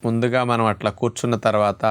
ముందుగా మనం అట్లా కూర్చున్న తర్వాత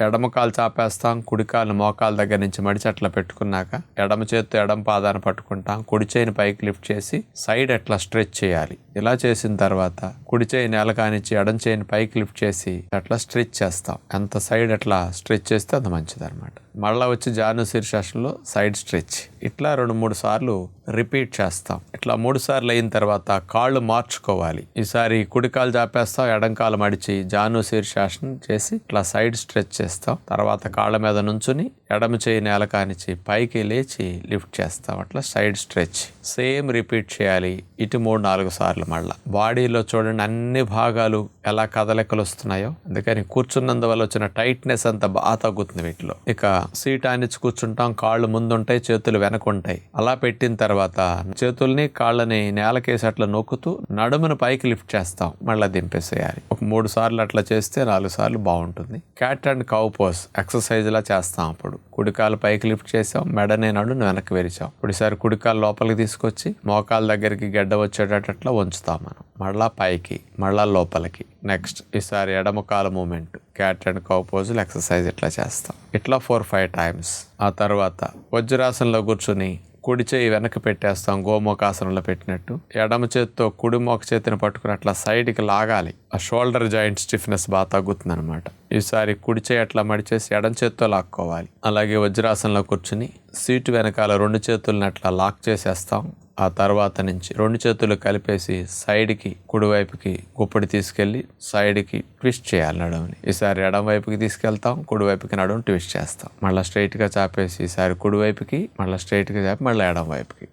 ఎడమ కాలు చాపేస్తాం, కుడి కాలు మోకాల దగ్గర నుంచి మడిచి అట్లా పెట్టుకున్నాక ఎడమ చేత్తో ఎడమ పాదాన్ని పట్టుకుంటాం, కుడి చేయిని పైకి లిఫ్ట్ చేసి సైడ్ అట్లా స్ట్రెచ్ చేయాలి. ఇలా చేసిన తర్వాత కుడి చేయి నేల కానిచ్చి ఎడమ చేయిని పైకి లిఫ్ట్ చేసి అట్లా స్ట్రెచ్ చేస్తాం. ఎంత సైడ్ అట్లా స్ట్రెచ్ చేస్తే అంత మంచిది అనమాట. మళ్ళీ వచ్చి జాను శీర్షాసనంలో సైడ్ స్ట్రెచ్. ఇట్లా 2-3 సార్లు రిపీట్ చేస్తాం. ఇట్లా 3 సార్లు అయిన తర్వాత కాళ్ళు మార్చుకోవాలి. ఈసారి కుడి కాలు చాపేస్తాం, ఎడం కాలు మడిచి జాను శీర్షాసనం చేసి ఇట్లా సైడ్ స్ట్రెచ్ చేస్తాం. తర్వాత కాళ్ళ మీద నుంచుని ఎడమ చేయి నేల కానిచ్చి పైకి లేచి లిఫ్ట్ చేస్తాం. అట్లా సైడ్ స్ట్రెచ్ సేమ్ రిపీట్ చేయాలి. ఇటు 3-4 సార్లు. మళ్ళీ బాడీలో చూడండి అన్ని భాగాలు ఎలా కదలికలు వస్తున్నాయో. అందుకని కూర్చున్నందువల్ల వచ్చిన టైట్నెస్ అంతా బాగా తగ్గుతుంది వీటిలో. ఇక సీట్ ఆనిచ్చి కూర్చుంటాం, కాళ్ళు ముందుంటాయి, చేతులు వెనకుంటాయి. అలా పెట్టిన తర్వాత చేతుల్ని కాళ్ళని నేలకేసి అట్లా నొక్కుతూ నడుమును పైకి లిఫ్ట్ చేస్తాం. మళ్ళీ దింపేసేయాలి. ఒక 3 సార్లు అట్లా చేస్తే 4 సార్లు బాగుంటుంది. Cat and cow pose exercise లా చేస్తాం. అప్పుడు కుడికాలు పైకి లిఫ్ట్ చేసాం, మెడనే నడుము వెనక్కి విరిచాం. ఇప్పుడుసారి కుడికాలు లోపలికి తీసుకొచ్చి మోకాల దగ్గరికి గడ్డ వచ్చేటట్లా ఉంచుతాం మనం. మళ్ళా పైకి, మళ్ళా లోపలికి. నెక్స్ట్ ఈసారి ఎడమ కాలు మూమెంట్, క్యాట్ అండ్ కౌ పోజులు ఎక్సర్సైజ్ ఇట్లా చేస్తాం. ఇట్లా 4-5 టైమ్స్. ఆ తర్వాత వజ్రాసనంలో కూర్చుని కుడి చేయి వెనక్కి పెట్టేస్తాం, గోమోకాసనంలో పెట్టినట్టు. ఎడమ చేతితో కుడి మోక చేతిని పట్టుకుని అట్లా సైడ్కి లాగాలి. ఆ షోల్డర్ జాయింట్ స్టిఫ్నెస్ బాగా తగ్గుతుంది అనమాట. ఈసారి కుడి చేయి అట్లా మడిచేసి ఎడం చేత్తో లాక్కోవాలి. అలాగే వజ్రాసనంలో కూర్చుని సీటు వెనకాల 2 చేతులను అట్లా లాక్ చేసేస్తాం. ఆ తర్వాత నుంచి 2 చేతులు కలిపేసి సైడ్కి కుడివైపుకి గుప్పడి తీసుకెళ్ళి సైడ్కి ట్విస్ట్ చేయాలి నడుముని. ఈసారి ఎడం వైపుకి తీసుకెళ్తాం, కుడివైపుకి నడుము ట్విస్ట్ చేస్తాం. మళ్ళీ స్ట్రైట్గా చాపేసి ఈసారి కుడివైపుకి, మళ్ళీ స్ట్రైట్గా చాపి మళ్ళీ ఎడం వైపుకి.